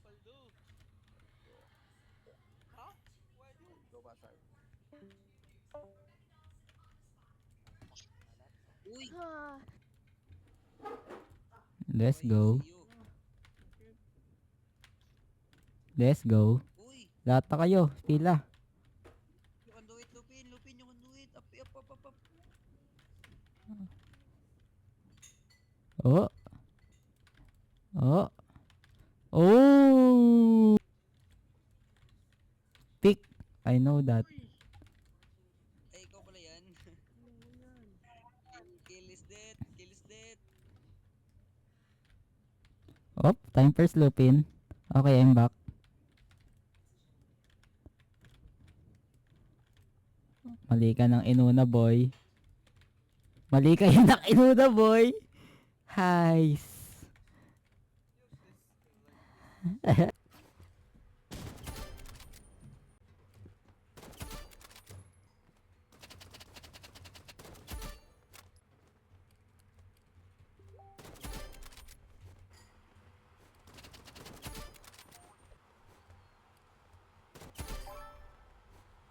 Paldo. Ha? Why did? Go bastard. Uy! Ah, Let's Okay, go. see you. Let's go. Uy! Lahat na kayo. Pila. You can do it, Lupin. Lupin, you can do it. Up, up, up, up, up. Oh. Oh. Oh. Pick. I know that. Ay, ikaw pala yan. Kill is dead. Kill is dead. Oh, time first Lupin. Okay, I'm back. Mali ka ng inuna, boy. Mali ka yun ng inuna, boy. Heist. Useless. Like,